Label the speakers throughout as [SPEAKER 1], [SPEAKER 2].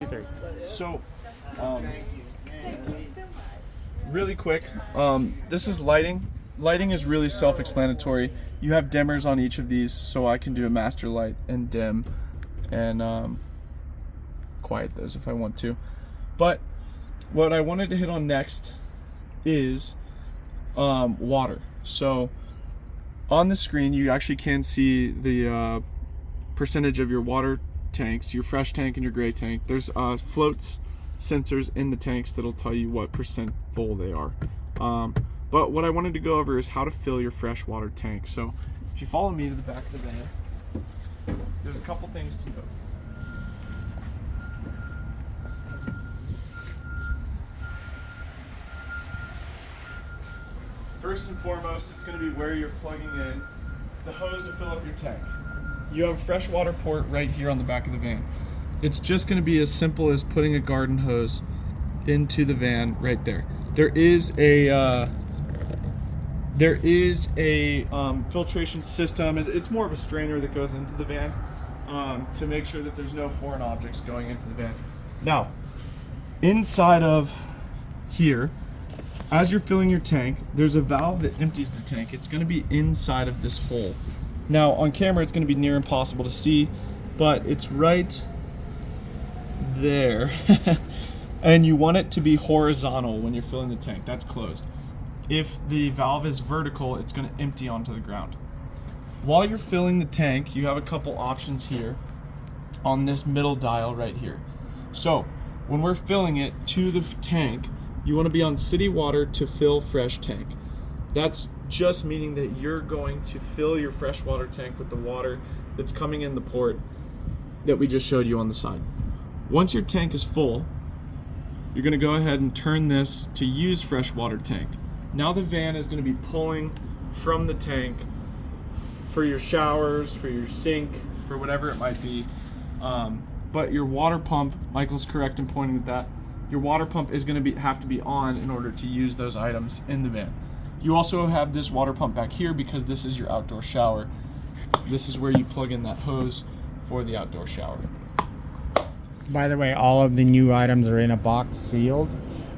[SPEAKER 1] three.
[SPEAKER 2] So, really quick, this is lighting. Lighting is really self-explanatory. You have dimmers on each of these, so I can do a master light and dim and quiet those if I want to. But what I wanted to hit on next is water. So on the screen, you actually can see the percentage of your water tanks, your fresh tank and your gray tank. There's floats sensors in the tanks that'll tell you what percent full they are. But what I wanted to go over is how to fill your freshwater tank. So if you follow me to the back of the van, there's a couple things to note. First and foremost, it's going to be where you're plugging in the hose to fill up your tank. You have a freshwater port right here on the back of the van. It's just going to be as simple as putting a garden hose into the van right there. There is a filtration system. It's more of a strainer that goes into the van to make sure that there's no foreign objects going into the van. Now, inside of here, as you're filling your tank, there's a valve that empties the tank. It's going to be inside of this hole. Now, on camera, it's going to be near impossible to see, but it's right there. And you want it to be horizontal when you're filling the tank. That's closed. If the valve is vertical, it's going to empty onto the ground. While you're filling the tank, you have a couple options here on this middle dial right here. So, when we're filling it to the tank, you want to be on city water to fill fresh tank. That's just meaning that you're going to fill your freshwater tank with the water that's coming in the port that we just showed you on the side. Once your tank is full, you're going to go ahead and turn this to use freshwater tank. Now the van is going to be pulling from the tank for your showers, for your sink, for whatever it might be. But your water pump, Michael's correct in pointing at that, your water pump is going to have to be on in order to use those items in the van. You also have this water pump back here because this is your outdoor shower. This is where you plug in that hose for the outdoor shower.
[SPEAKER 1] By the way, all of the new items are in a box sealed,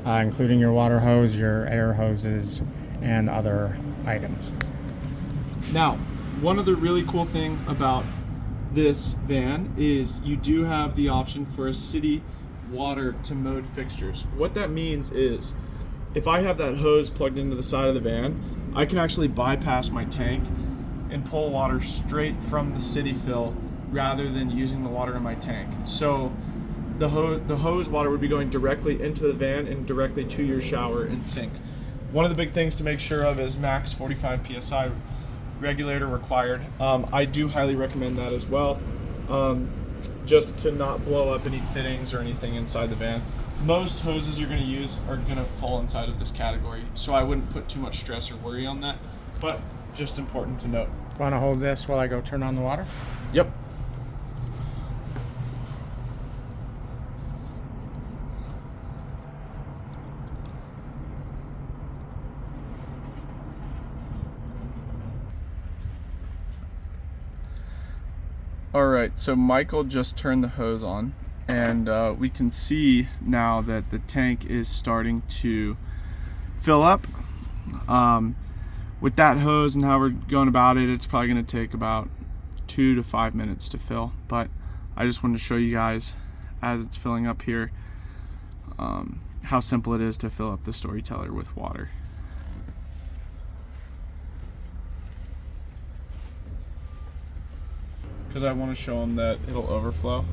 [SPEAKER 1] including your water hose, your air hoses, and other items.
[SPEAKER 2] Now, one other really cool thing about this van is you do have the option for a city water to mode fixtures. What that means is if I have that hose plugged into the side of the van, I can actually bypass my tank and pull water straight from the city fill rather than using the water in my tank. So the hose water would be going directly into the van and directly to your shower and sink. One of the big things to make sure of is max 45 PSI regulator required. I do highly recommend that as well, just to not blow up any fittings or anything inside the van. Most hoses you're going to use are going to fall inside of this category, so I wouldn't put too much stress or worry on that, but just important to note.
[SPEAKER 1] Want to hold this while I go turn on the water?
[SPEAKER 2] Yep. Alright, so Michael just turned the hose on, and we can see now that the tank is starting to fill up. With that hose and how we're going about it, it's probably going to take about 2 to 5 minutes to fill, but I just wanted to show you guys as it's filling up here how simple it is to fill up the Storyteller with water. Because I want to show them that it'll overflow.